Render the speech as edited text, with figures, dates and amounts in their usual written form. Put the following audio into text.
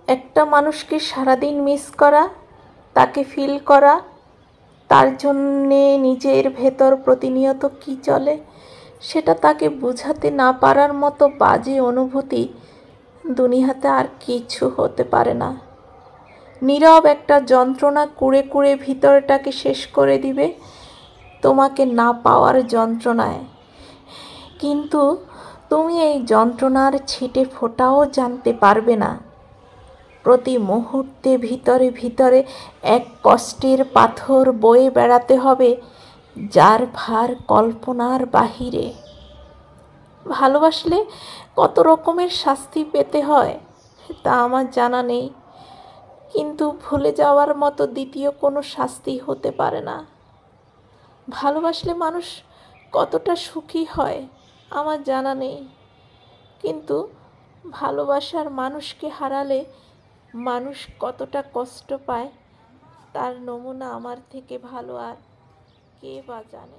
একটা মানুষকে সারাদিন মিস করা, তাকে ফিল করা, তার জন্যে নিজের ভেতর প্রতিনিয়ত কী চলে সেটা তাকে বোঝাতে না পারার মতো বাজে অনুভূতি দুনিয়াতে আর কিছু হতে পারে না। নীরব একটা যন্ত্রণা কুড়ে কুড়ে ভিতরটাকে শেষ করে দিবে তোমাকে না পাওয়ার যন্ত্রণায়। কিন্তু তুমি এই যন্ত্রণার ছিটে ফোঁটাও জানতে পারবে না। প্রতি মুহূর্তে ভিতরে ভিতরে এক কষ্টের পাথর বয়ে বেড়াতে হবে, যার ভার কল্পনার বাহিরে। ভালোবাসলে কত রকমের শাস্তি পেতে হয় তা আমার জানা নেই, কিন্তু ভুলে যাওয়ার মতো দ্বিতীয় কোনো শাস্তি হতে পারে না। ভালোবাসলে মানুষ কতটা সুখী হয় আমার জানা নেই, কিন্তু ভালোবাসার মানুষকে হারালে মানুষ কতটা কষ্ট পায় তার নমুনা আমার থেকে ভালো আর কে বা জানে।